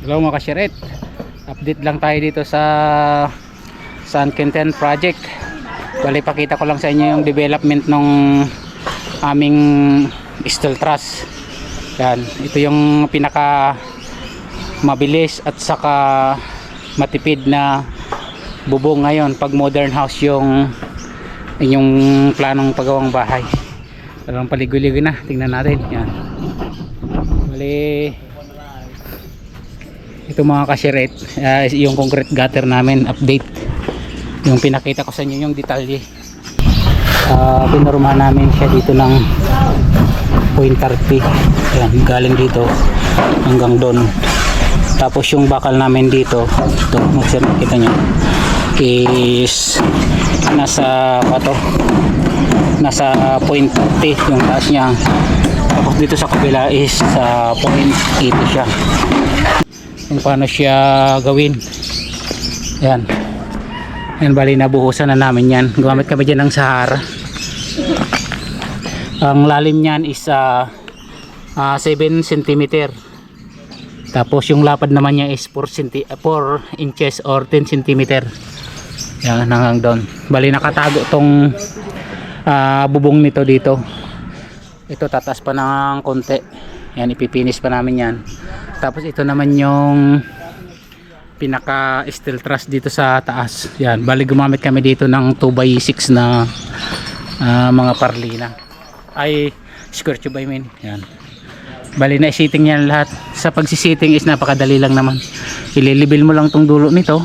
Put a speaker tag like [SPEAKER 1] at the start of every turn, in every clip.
[SPEAKER 1] Hello mga kasyaret, update lang tayo dito sa San Quintin project. Bali pakita ko lang sa inyo yung development ng aming steel truss. Yan, ito yung pinaka mabilis at saka matipid na bubong ngayon pag modern house yung inyong planong paggawang bahay. Parang paligoy-ligoy na, tingnan natin. Yan, bali ito mga kasyaret, yung concrete gutter namin update, yung pinakita ko sa inyo yung detalye. Pinurmahan namin siya dito ng 0.30. Yan, galing dito hanggang doon. Tapos yung bakal namin dito, ito makikita nyo is nasa pato, nasa 0.30 yung taas niya. Tapos dito sa kabila is sa 0.80 siya. Kung paano siya gawin. Yan. Yan, bali nabuhusan na namin yan. Gumamit kami dyan ng Sahara. Ang lalim niyan is 7 cm. Tapos yung lapad naman niya is 4 inches or 10 cm. Yan, hanggang doon. Bali nakatago tong bubong nito dito. Ito tataas pa ng konti. Yan, ipipinis pa namin yan. Tapos ito naman yung pinaka steel truss dito sa taas. Yan, bali gumamit kami dito ng 2x6 na mga parlina. Ay, square tube I mean. Yan. Bali na sitting yan lahat. Sa pagsisitting is napakadali lang naman. Ililibil mo lang tong dulo nito.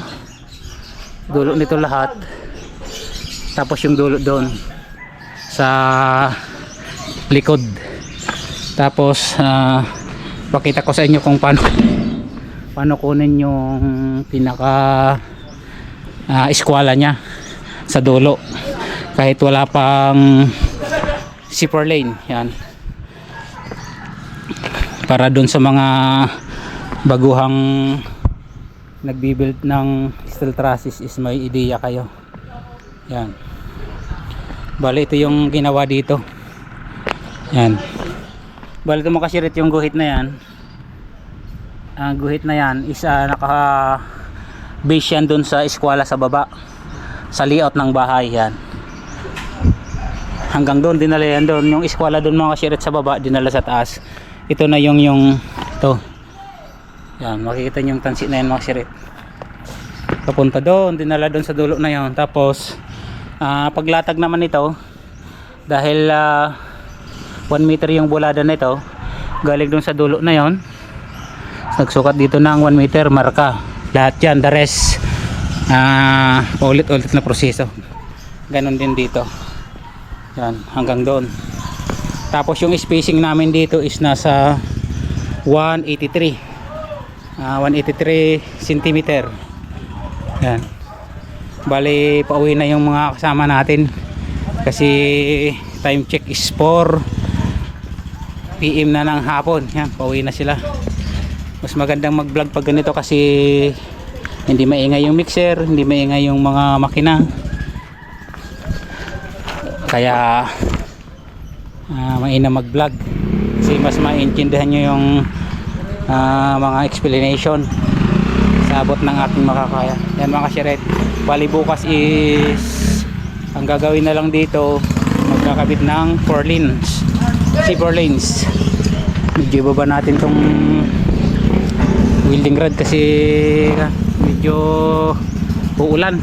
[SPEAKER 1] Dulo nito lahat. Tapos yung dulo doon sa likod. Tapos pakita ko sa inyo kung paano kunin yung pinaka eskwala niya sa dulo kahit wala pang zipper lane. Yan, para dun sa mga baguhang nagbibuild ng steel trusses is may ideya kayo. Yan, bali ito yung ginawa dito. Yan, bali ito makasirit yung guhit na yan. Ang guhit na yan is naka base yan dun sa eskwala sa baba, sa layout ng bahay. Yan, hanggang doon dinala yan doon. Yung eskwala doon mga kasyaret sa baba, dinala sa taas. Ito na yung ito. Yan, makikita nyo yung tansi na yan mga kasyaret. Papunta doon, dinala doon sa dulo na yon. Tapos paglatag naman ito, dahil 1 meter yung bulada na ito, galing doon sa dulo na yon, nagsukat dito ng 1 meter marka. Lahat yan, the rest paulit-ulit na proseso. Ganon din dito. Yan, hanggang doon. Tapos yung spacing namin dito is nasa 183 cm. Yan, bali pauwi na yung mga kasama natin kasi time check is 4 PM na ng hapon. Yan, pauwi na sila. Mas magandang mag vlog pag ganito kasi hindi maingay yung mixer, hindi maingay yung mga makina, kaya mainam mag vlog kasi mas maintindihan nyo yung mga explanation sa abot ng ating makakaya. Yan mga kasyaret, bali bukas is ang gagawin na lang dito, magkakabit ng 4 lanes, 4 lanes. Medyo ibaba natin tong welding rod kasi medyo uulan,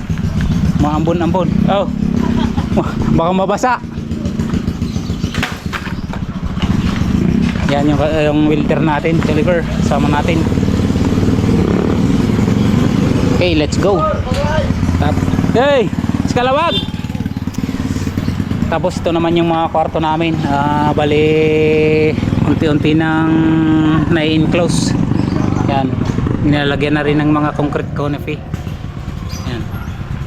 [SPEAKER 1] maambon-ambon. Oh, baka mabasa. Yan yung welder natin, deliver, sama natin. Okay, let's go. Hey, iskalawag. Tapos ito naman yung mga kwarto namin. Bali unti-unti nang na-enclose. Yan, nilalagyan na rin ng mga concrete canopy. Yan,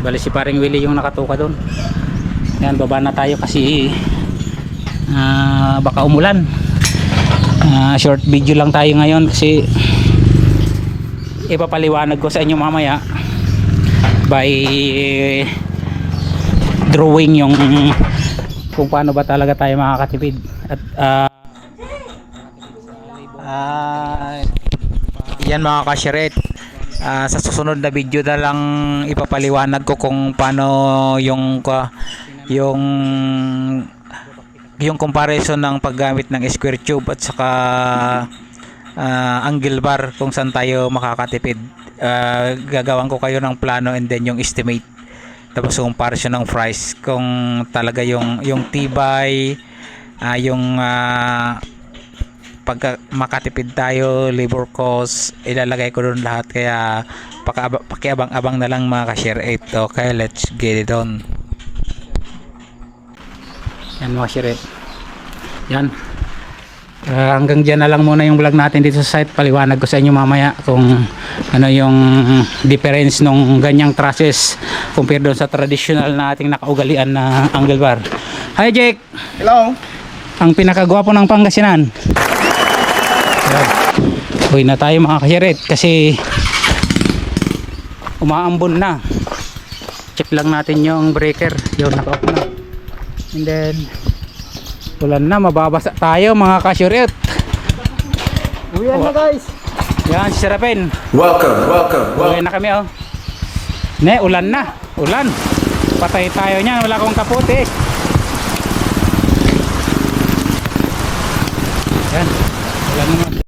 [SPEAKER 1] bali si paring Willie yung nakatuka doon. Yan, baba na tayo kasi baka umulan. Short video lang tayo ngayon kasi ipapaliwanag ko sa inyo mamaya by drawing yung kung paano ba talaga tayo makakatipid. At yan
[SPEAKER 2] Yan mga kashiret, sa susunod na video na lang ipapaliwanag ko kung paano yung yung comparison ng paggamit ng square tube at saka angle bar, kung saan tayo makakatipid. Gagawan ko kayo ng plano and then yung estimate, tapos comparison ng price kung talaga yung tibay, yung pagka makatipid tayo, labor cost, ilalagay ko doon lahat. Kaya pakiabang-abang na lang mga ka-share 8. Okay, let's get it on.
[SPEAKER 1] Yan mga share 8. Yan. Hanggang dyan na lang muna yung vlog natin dito sa site. Paliwanag ko sa inyo mamaya kung ano yung difference nung ganyang trusses compare doon sa traditional na ating nakaugalian na angle bar. Hi Jake!
[SPEAKER 3] Hello!
[SPEAKER 1] Ang pinakagwapo ng Pangasinan. Uwi na tayo mga kasyarit kasi umaambon na. Check lang natin yung breaker. Yung naka-off na. And then ulan na, mababasa tayo mga kasyarit.
[SPEAKER 3] Uwian na guys!
[SPEAKER 1] Yan, si Serapin.
[SPEAKER 3] Welcome!
[SPEAKER 1] Uwi na kami oh. Ne, ulan na. Ulan. Patay tayo niyan. Wala akong kapote. Yan. Ulan naman.